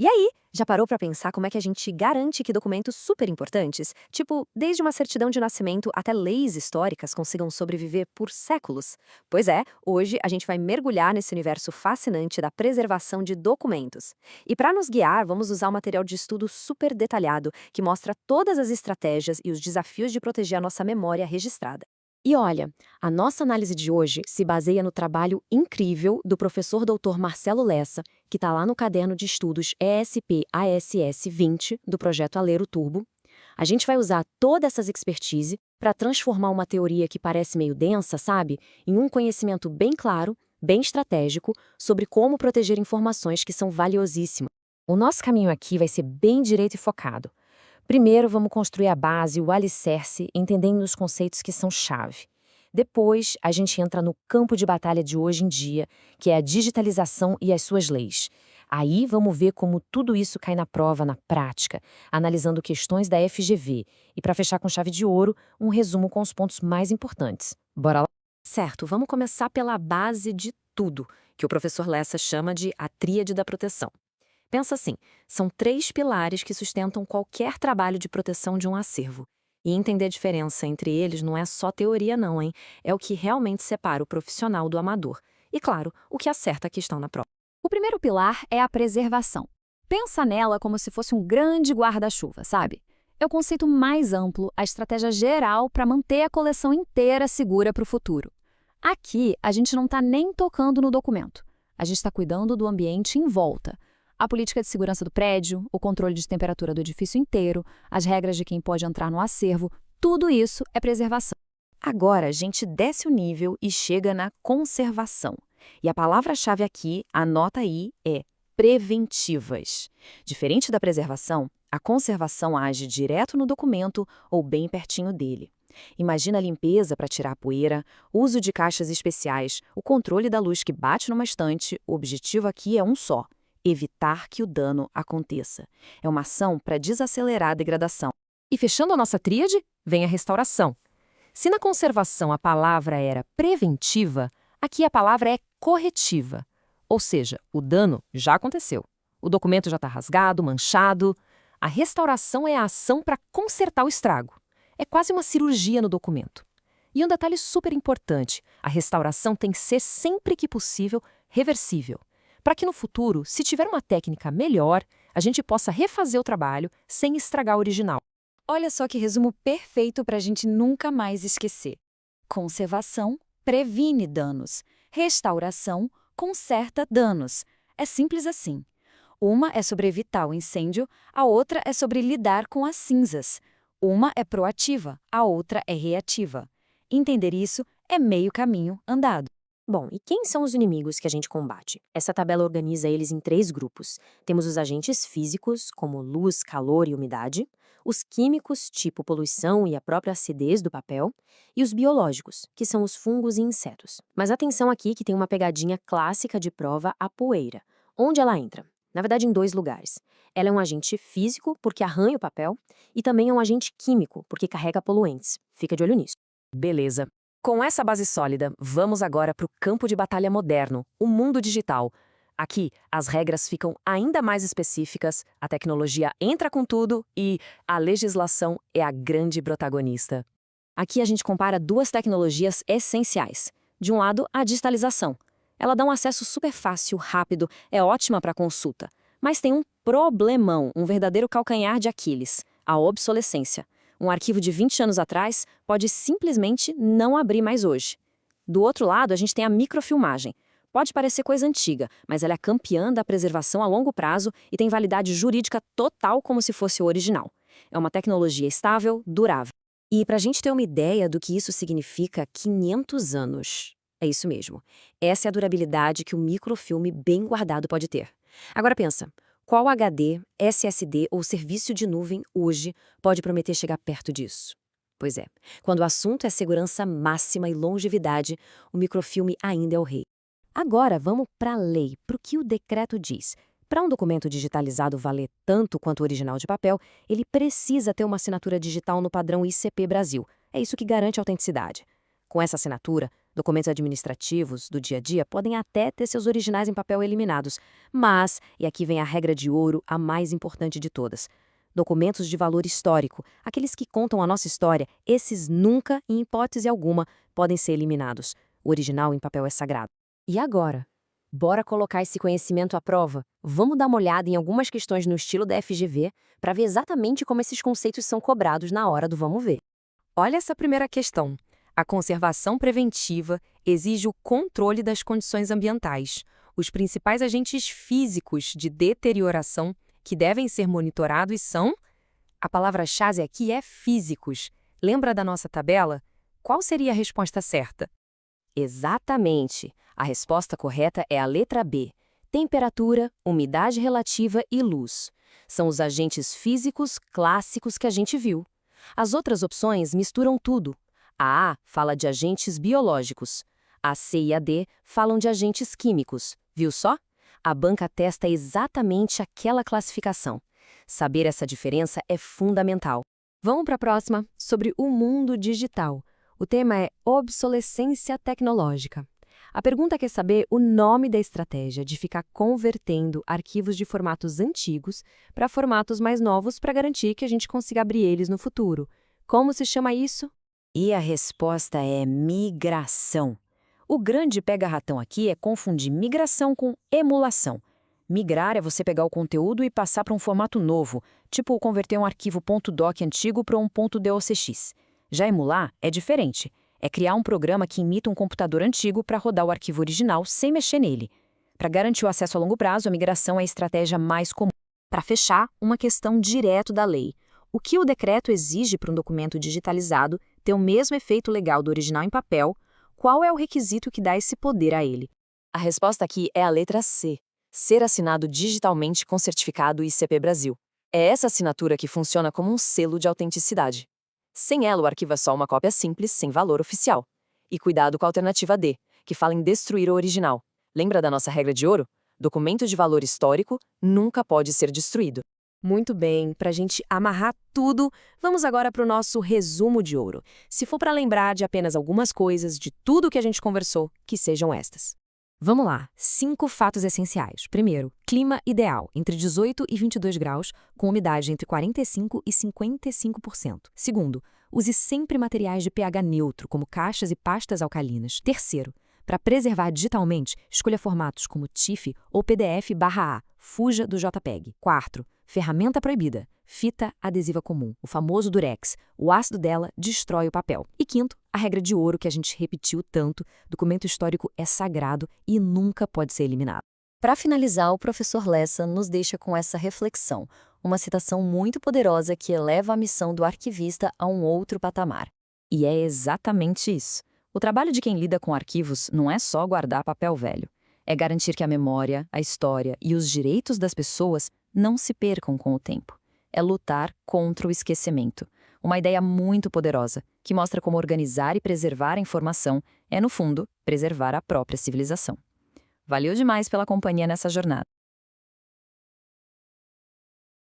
E aí, já parou pra pensar como é que a gente garante que documentos super importantes, tipo, desde uma certidão de nascimento até leis históricas, consigam sobreviver por séculos? Pois é, hoje a gente vai mergulhar nesse universo fascinante da preservação de documentos. E para nos guiar, vamos usar um material de estudo super detalhado que mostra todas as estratégias e os desafios de proteger a nossa memória registrada. E olha, a nossa análise de hoje se baseia no trabalho incrível do professor doutor Marcelo Lessa, que está lá no caderno de estudos ESP-ASS 20 do projeto Alero Turbo. A gente vai usar toda essa expertise para transformar uma teoria que parece meio densa, sabe, em um conhecimento bem claro, bem estratégico, sobre como proteger informações que são valiosíssimas. O nosso caminho aqui vai ser bem direito e focado. Primeiro, vamos construir a base, o alicerce, entendendo os conceitos que são chave. Depois, a gente entra no campo de batalha de hoje em dia, que é a digitalização e as suas leis. Aí, vamos ver como tudo isso cai na prova, na prática, analisando questões da FGV. E para fechar com chave de ouro, um resumo com os pontos mais importantes. Bora lá? Certo, vamos começar pela base de tudo, que o professor Lessa chama de a tríade da proteção. Pensa assim, são três pilares que sustentam qualquer trabalho de proteção de um acervo. E entender a diferença entre eles não é só teoria não, hein? É o que realmente separa o profissional do amador. E claro, o que acerta a questão na prova. O primeiro pilar é a preservação. Pensa nela como se fosse um grande guarda-chuva, sabe? É o conceito mais amplo, a estratégia geral para manter a coleção inteira segura para o futuro. Aqui, a gente não está nem tocando no documento. A gente está cuidando do ambiente em volta. A política de segurança do prédio, o controle de temperatura do edifício inteiro, as regras de quem pode entrar no acervo, tudo isso é preservação. Agora, a gente desce o nível e chega na conservação. E a palavra-chave aqui, anota aí, é preventivas. Diferente da preservação, a conservação age direto no documento ou bem pertinho dele. Imagina a limpeza para tirar a poeira, uso de caixas especiais, o controle da luz que bate numa estante, o objetivo aqui é um só: evitar que o dano aconteça. É uma ação para desacelerar a degradação. E fechando a nossa tríade, vem a restauração. Se na conservação a palavra era preventiva, aqui a palavra é corretiva. Ou seja, o dano já aconteceu. O documento já está rasgado, manchado. A restauração é a ação para consertar o estrago. É quase uma cirurgia no documento. E um detalhe super importante, a restauração tem que ser sempre que possível reversível, para que no futuro, se tiver uma técnica melhor, a gente possa refazer o trabalho sem estragar o original. Olha só que resumo perfeito para a gente nunca mais esquecer. Conservação previne danos. Restauração conserta danos. É simples assim. Uma é sobre evitar o incêndio, a outra é sobre lidar com as cinzas. Uma é proativa, a outra é reativa. Entender isso é meio caminho andado. Bom, e quem são os inimigos que a gente combate? Essa tabela organiza eles em 3 grupos. Temos os agentes físicos, como luz, calor e umidade, os químicos, tipo poluição e a própria acidez do papel, e os biológicos, que são os fungos e insetos. Mas atenção aqui que tem uma pegadinha clássica de prova, a poeira. Onde ela entra? Na verdade, em 2 lugares. Ela é um agente físico, porque arranha o papel, e também é um agente químico, porque carrega poluentes. Fica de olho nisso. Beleza. Com essa base sólida, vamos agora para o campo de batalha moderno, o mundo digital. Aqui, as regras ficam ainda mais específicas, a tecnologia entra com tudo e a legislação é a grande protagonista. Aqui a gente compara 2 tecnologias essenciais. De um lado, a digitalização. Ela dá um acesso super fácil, rápido, é ótima para consulta. Mas tem um problemão, um verdadeiro calcanhar de Aquiles: a obsolescência. Um arquivo de 20 anos atrás pode simplesmente não abrir mais hoje. Do outro lado, a gente tem a microfilmagem. Pode parecer coisa antiga, mas ela é campeã da preservação a longo prazo e tem validade jurídica total como se fosse o original. É uma tecnologia estável, durável. E para a gente ter uma ideia do que isso significa, 500 anos. É isso mesmo. Essa é a durabilidade que o microfilme bem guardado pode ter. Agora pensa, qual HD, SSD ou serviço de nuvem hoje pode prometer chegar perto disso? Pois é, quando o assunto é segurança máxima e longevidade, o microfilme ainda é o rei. Agora vamos para a lei, para o que o decreto diz. Para um documento digitalizado valer tanto quanto o original de papel, ele precisa ter uma assinatura digital no padrão ICP Brasil. É isso que garante a autenticidade. Com essa assinatura, Documentos administrativos, do dia a dia, podem até ter seus originais em papel eliminados, mas, e aqui vem a regra de ouro, a mais importante de todas, documentos de valor histórico, aqueles que contam a nossa história, esses nunca, em hipótese alguma, podem ser eliminados. O original em papel é sagrado. E agora? Bora colocar esse conhecimento à prova? Vamos dar uma olhada em algumas questões no estilo da FGV para ver exatamente como esses conceitos são cobrados na hora do vamos ver. Olha essa primeira questão. A conservação preventiva exige o controle das condições ambientais. Os principais agentes físicos de deterioração que devem ser monitorados são... A palavra-chave aqui é físicos. Lembra da nossa tabela? Qual seria a resposta certa? Exatamente. A resposta correta é a letra B. Temperatura, umidade relativa e luz. São os agentes físicos clássicos que a gente viu. As outras opções misturam tudo. A A fala de agentes biológicos. A C e a D falam de agentes químicos. Viu só? A banca testa exatamente aquela classificação. Saber essa diferença é fundamental. Vamos para a próxima, sobre o mundo digital. O tema é obsolescência tecnológica. A pergunta quer saber o nome da estratégia de ficar convertendo arquivos de formatos antigos para formatos mais novos para garantir que a gente consiga abrir eles no futuro. Como se chama isso? E a resposta é migração. O grande pega-ratão aqui é confundir migração com emulação. Migrar é você pegar o conteúdo e passar para um formato novo, tipo converter um arquivo .doc antigo para um .docx. Já emular é diferente. É criar um programa que imita um computador antigo para rodar o arquivo original sem mexer nele. Para garantir o acesso a longo prazo, a migração é a estratégia mais comum. Para fechar, uma questão direto da lei. O que o decreto exige para um documento digitalizado ter o mesmo efeito legal do original em papel? Qual é o requisito que dá esse poder a ele? A resposta aqui é a letra C. Ser assinado digitalmente com certificado ICP Brasil. É essa assinatura que funciona como um selo de autenticidade. Sem ela, o arquivo é só uma cópia simples, sem valor oficial. E cuidado com a alternativa D, que fala em destruir o original. Lembra da nossa regra de ouro? Documento de valor histórico nunca pode ser destruído. Muito bem, para a gente amarrar tudo, vamos agora para o nosso resumo de ouro. Se for para lembrar de apenas algumas coisas de tudo que a gente conversou, que sejam estas. Vamos lá, 5 fatos essenciais. Primeiro, clima ideal, entre 18 e 22 graus, com umidade entre 45% e 55%. Segundo, use sempre materiais de pH neutro, como caixas e pastas alcalinas. Terceiro, para preservar digitalmente, escolha formatos como TIFF ou PDF/A, fuja do JPEG. Quarto, ferramenta proibida, fita adesiva comum, o famoso Durex. O ácido dela destrói o papel. E quinto, a regra de ouro que a gente repetiu tanto, documento histórico é sagrado e nunca pode ser eliminado. Para finalizar, o professor Lessa nos deixa com essa reflexão, uma citação muito poderosa que eleva a missão do arquivista a um outro patamar. E é exatamente isso. O trabalho de quem lida com arquivos não é só guardar papel velho. É garantir que a memória, a história e os direitos das pessoas não se percam com o tempo. É lutar contra o esquecimento. Uma ideia muito poderosa, que mostra como organizar e preservar a informação é, no fundo, preservar a própria civilização. Valeu demais pela companhia nessa jornada.